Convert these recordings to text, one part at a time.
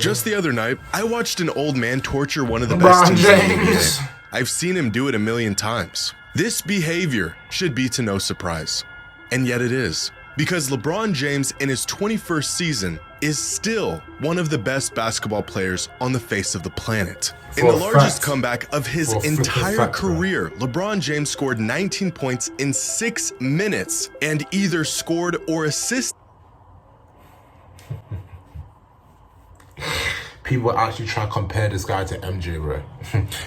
Just the other night, I watched an old man torture one of the best teams in the NBA. I've seen him do it a million times. This behavior should be to no surprise. And yet it is. Because LeBron James in his 21st season is still one of the best basketball players on the face of the planet. In the largest comeback of his entire career, LeBron James scored 19 points in 6 minutes and either scored or assisted. People actually try to compare this guy to MJ, bro.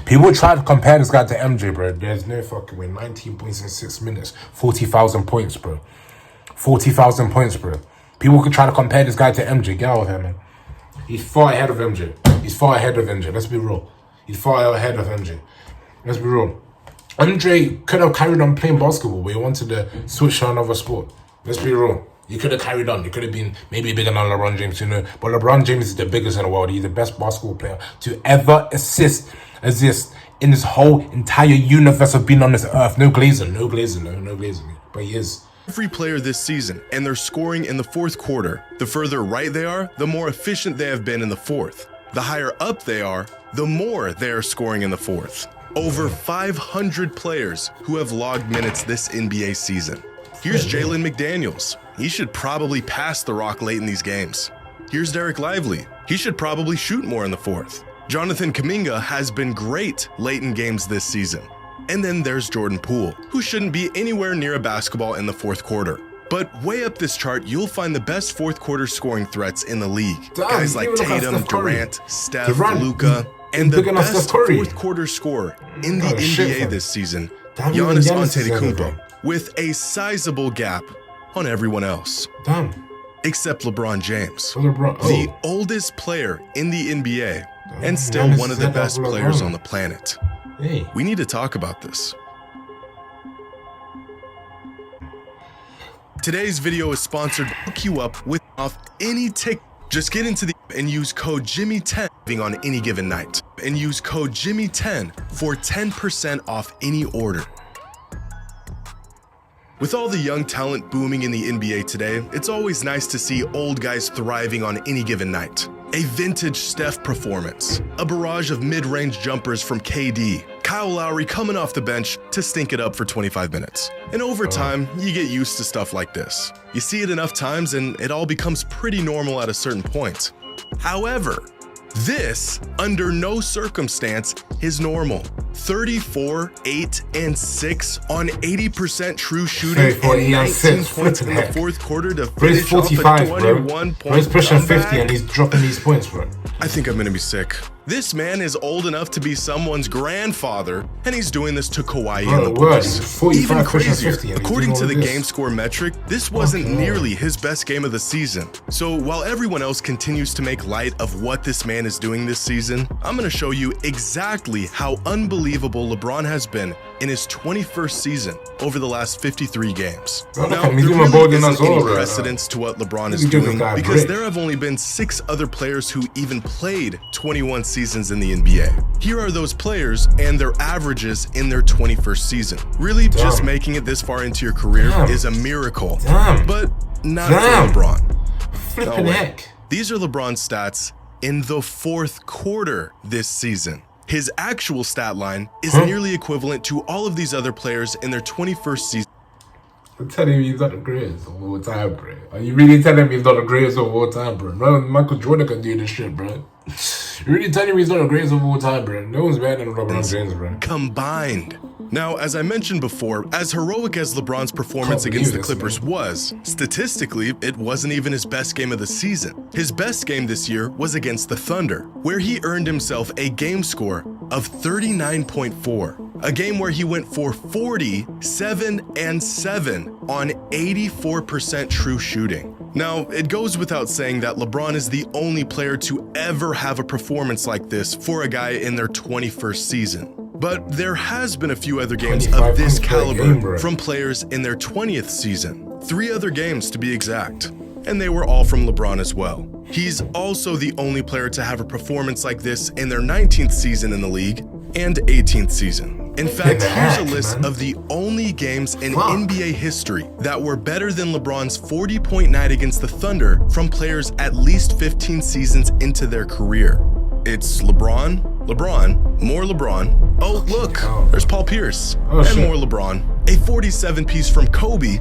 People try to compare this guy to MJ, bro. There's no fucking way. 19 points in 6 minutes. 40,000 points, bro. 40,000 points, bro. People could try to compare this guy to MJ. Get out of here, man. He's far ahead of MJ. He's far ahead of MJ. Let's be real. He's far ahead of MJ. Let's be real. MJ could have carried on playing basketball, but he wanted to switch to another sport. Let's be real. He could have carried on. He could have been maybe bigger than LeBron James, you know. But LeBron James is the biggest in the world. He's the best basketball player to ever exist in this whole entire universe of being on this earth. No glazing. But he is. Every player this season, and they're scoring in the fourth quarter. The further right they are, the more efficient they have been in the fourth. The higher up they are, the more they are scoring in the fourth. Over 500 players who have logged minutes this NBA season. Here's Jalen McDaniels. He should probably pass the rock late in these games. Here's Derek Lively. He should probably shoot more in the fourth. Jonathan Kuminga has been great late in games this season. And then there's Jordan Poole, who shouldn't be anywhere near a basketball in the fourth quarter. But way up this chart, you'll find the best fourth quarter scoring threats in the league. Guys like Tatum, Durant, Steph, Luka, and the best fourth quarter scorer in the NBA this season, Giannis Antetokounmpo, with a sizable gap on everyone else. Except LeBron James, the oldest player in the NBA, and still one of the best players on the planet. We need to talk about this. Today's video is sponsored to hook you up with off any tick. Just get into the and use code Jimmy10 on any given night. And use code Jimmy10 for 10% off any order. With all the young talent booming in the NBA today, it's always nice to see old guys thriving on any given night. A vintage Steph performance, a barrage of mid-range jumpers from KD, Kyle Lowry coming off the bench to stink it up for 25 minutes. And over time, you get used to stuff like this. You see it enough times and it all becomes pretty normal at a certain point. However, this, under no circumstance, is normal. 34, 8, and 6 on 80% true shooting and 19 points in the fourth quarter to finish off a 21-point comeback. He's pushing 50 and he's dropping these points, bro. I think I'm gonna be sick. This man is old enough to be someone's grandfather, and he's doing this to Kawhi in the boys. Even crazier, according to the game score metric, this wasn't nearly his best game of the season. So while everyone else continues to make light of what this man is doing this season, I'm gonna show you exactly how unbelievable LeBron has been in his 21st season over the last 53 games. Now, there really isn't any precedence to what LeBron is doing because there have only been 6 other players who even played 21 seasons in the NBA. Here are those players and their averages in their 21st season. Really, just making it this far into your career is a miracle, but not for LeBron. Flipping heck. These are LeBron's stats in the fourth quarter this season. His actual stat line is nearly equivalent to all of these other players in their 21st season. I'm telling you, he's not the greatest of all time, bro. Are you really telling me he's not the greatest of all time, bro? No, Michael Jordan can do this shit, bro. You're really telling me he's not the greatest of all time, bro? No one's better than LeBron James, bro. Combined. Now, as I mentioned before, as heroic as LeBron's performance against the Clippers was, statistically, it wasn't even his best game of the season. His best game this year was against the Thunder, where he earned himself a game score of 39.4. A game where he went for 40, 7, and 7 on 84% true shooting. Now, it goes without saying that LeBron is the only player to ever have a performance like this for a guy in their 21st season. But there has been a few other games of this caliber from players in their 20th season. 3 other games to be exact. And they were all from LeBron as well. He's also the only player to have a performance like this in their 19th season in the league, and 18th season. In fact, the here's heck, a list man? of the only games in NBA history that were better than LeBron's 40-point night against the Thunder from players at least 15 seasons into their career. It's LeBron, more LeBron. Oh, look, there's Paul Pierce, and shit. more LeBron. A 47-piece from Kobe,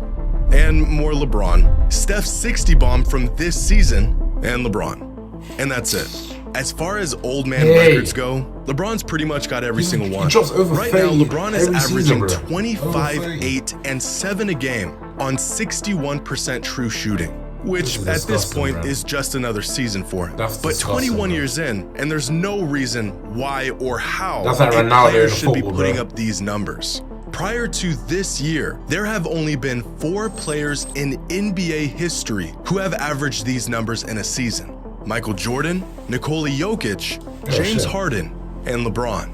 and more LeBron. Steph's 60 bomb from this season, and LeBron. And that's it. As far as old man records go, LeBron's pretty much got every single one. Right now, LeBron is averaging 25, 8, and 7 a game on 61% true shooting, which at this point is just another season for him. But 21 years in, and there's no reason why or how a player should be putting up these numbers. Prior to this year, there have only been 4 players in NBA history who have averaged these numbers in a season. Michael Jordan, Nikola Jokic, James Harden, and LeBron.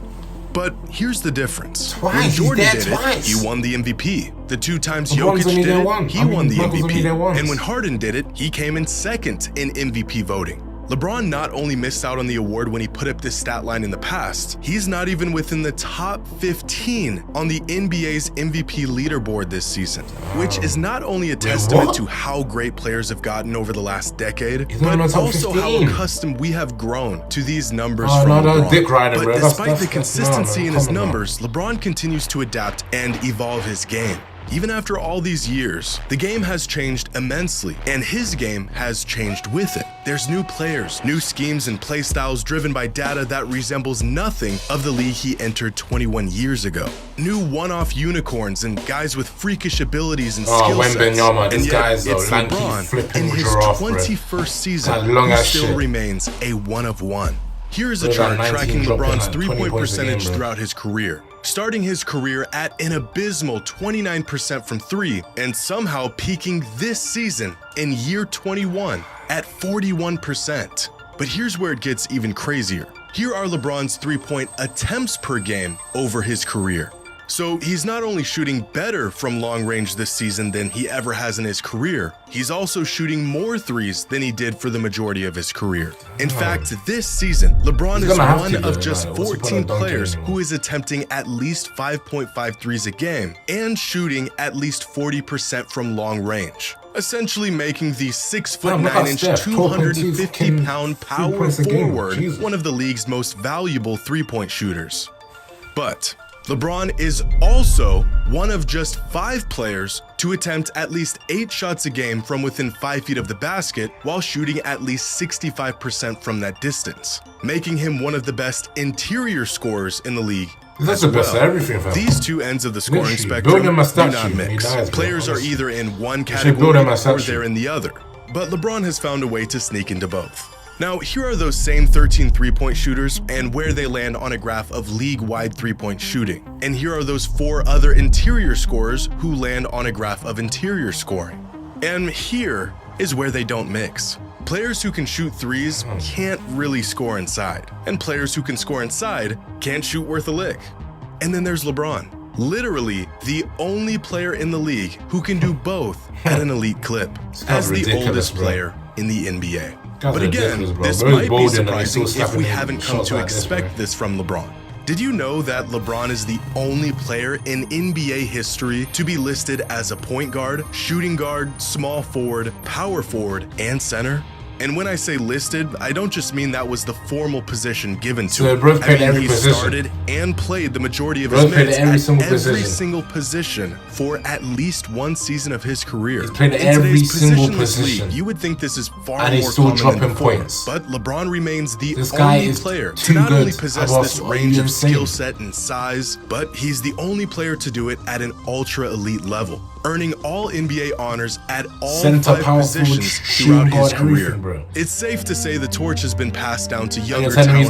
But here's the difference. When Jordan did it, he won the MVP. The 2 times Jokic did it, he won the MVP. And when Harden did it, he came in second in MVP voting. LeBron not only missed out on the award when he put up this stat line in the past, he's not even within the top 15 on the NBA's MVP leaderboard this season, which is not only a testament to how great players have gotten over the last decade, but also how accustomed we have grown to these numbers from LeBron. But despite the consistency in his numbers, LeBron continues to adapt and evolve his game. Even after all these years, the game has changed immensely, and his game has changed with it. There's new players, new schemes and play styles driven by data that resembles nothing of the league he entered 21 years ago. New one-off unicorns and guys with freakish abilities and skill sets. And yet, it's LeBron in his 21st season who still remains a one-of-one. Here is a chart tracking LeBron's three-point percentage throughout his career, starting his career at an abysmal 29% from 3 and somehow peaking this season in year 21 at 41%. But here's where it gets even crazier. Here are LeBron's three-point attempts per game over his career. So he's not only shooting better from long range this season than he ever has in his career, he's also shooting more threes than he did for the majority of his career. In fact, this season, LeBron is one of just 14 players who is attempting at least 5.5 threes a game and shooting at least 40% from long range, essentially making the 6'9", 250-pound power forward one of the league's most valuable three-point shooters. But LeBron is also one of just 5 players to attempt at least 8 shots a game from within 5 feet of the basket while shooting at least 65% from that distance, making him one of the best interior scorers in the league. That's the best of everything, fam. These two ends of the scoring spectrum do not mix. Players are either in one category or they're in the other, but LeBron has found a way to sneak into both. Now, here are those same 13 three-point shooters and where they land on a graph of league-wide three-point shooting. And here are those 4 other interior scorers who land on a graph of interior scoring. And here is where they don't mix. Players who can shoot threes can't really score inside, and players who can score inside can't shoot worth a lick. And then there's LeBron, literally the only player in the league who can do both at an elite clip, as the oldest player in the NBA. But again, this might be surprising if we haven't come to expect this from LeBron. Did you know that LeBron is the only player in NBA history to be listed as a point guard, shooting guard, small forward, power forward, and center? And when I say listed, I don't just mean that was the formal position given to him. I mean, he started and played the majority of his minutes at every single position for at least one season of his career. He's played every single position. You would think this is far more common than before, but LeBron remains the only player to not only possess this range of skill set and size, but he's the only player to do it at an ultra elite level, earning all NBA honors at all 5 positions throughout his career. It's safe to say the torch has been passed down to younger talent,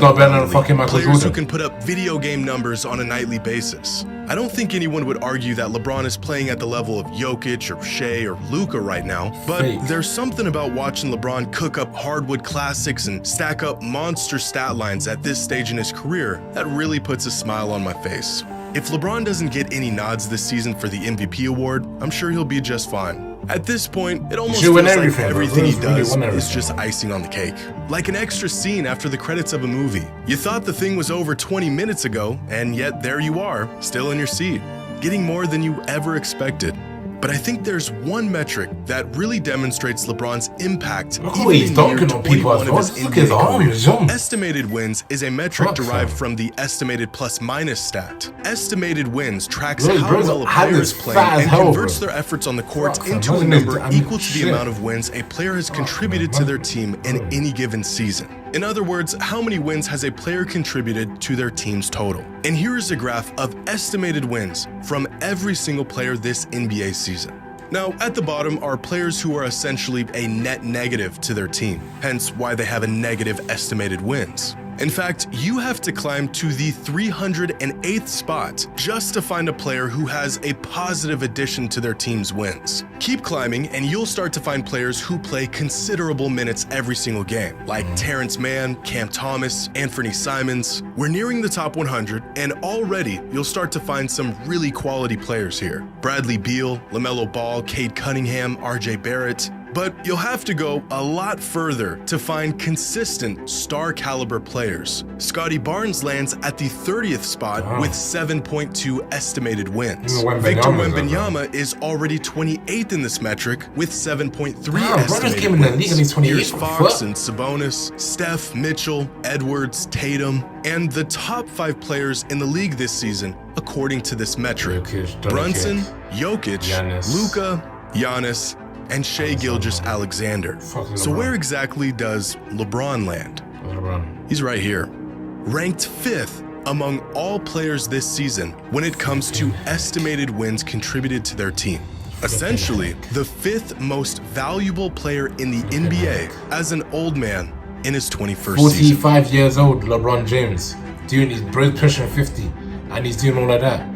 players who can put up video game numbers on a nightly basis. I don't think anyone would argue that LeBron is playing at the level of Jokic or Shea or Luka right now, but there's something about watching LeBron cook up hardwood classics and stack up monster stat lines at this stage in his career that really puts a smile on my face. If LeBron doesn't get any nods this season for the MVP award, I'm sure he'll be just fine. At this point, it almost should feels win like everything, bro. everything he Bro's really does won is everything. just icing on the cake. Like an extra scene after the credits of a movie. You thought the thing was over 20 minutes ago, and yet there you are, still in your seat, getting more than you ever expected. But I think there's one metric that really demonstrates LeBron's impact Look even how he's in year dunking on people 21 as of well. his Look at his NBA career. arms, young. Estimated wins is a metric Fuck, derived fam. from the estimated plus-minus stat. Estimated wins tracks Bro, how bro's well a hand player is is playing fat as and hell, converts bro. their efforts on the court Fuck, fam. into a Imagine number this- equal to the shit. amount of wins a player has contributed to man. their team in any given season. In other words, how many wins has a player contributed to their team's total? And here is a graph of estimated wins from every single player this NBA season. Now, at the bottom are players who are essentially a net negative to their team, hence why they have a negative estimated wins. In fact, you have to climb to the 308th spot just to find a player who has a positive addition to their team's wins. Keep climbing and you'll start to find players who play considerable minutes every single game, like Terrence Mann, Cam Thomas, Anthony Simons. We're nearing the top 100, and already you'll start to find some really quality players here. Bradley Beal, LaMelo Ball, Cade Cunningham, RJ Barrett. But you'll have to go a lot further to find consistent star caliber players. Scotty Barnes lands at the 30th spot with 7.2 estimated wins. Victor Wembanyama is already 28th in this metric with 7.3 estimated came in the league and he's wins. 28th. Here's Fox and Sabonis, Steph, Mitchell, Edwards, Tatum, and the top 5 players in the league this season according to this metric. Jokic, Brunson, Jokic, Giannis. Luka, Giannis, and Shai Gilgeous-Alexander. So where exactly does LeBron land? LeBron. He's right here. Ranked 5th among all players this season when it comes to estimated wins contributed to their team. Essentially, the 5th most valuable player in the NBA as an old man in his 21st season. 45 years old, LeBron James. Doing his bro's pushing 50. And he's doing all of that.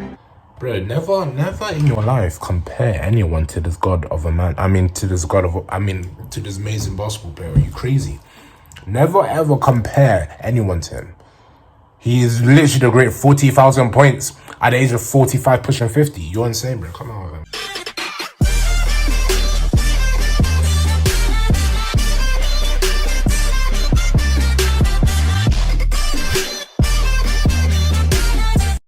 Bro, never in your life compare anyone to this god of a man. To this amazing basketball player. Are you crazy? Never ever compare anyone to him. He is literally the great 40,000 points at the age of 45 pushing 50. You're insane, bro. Come on.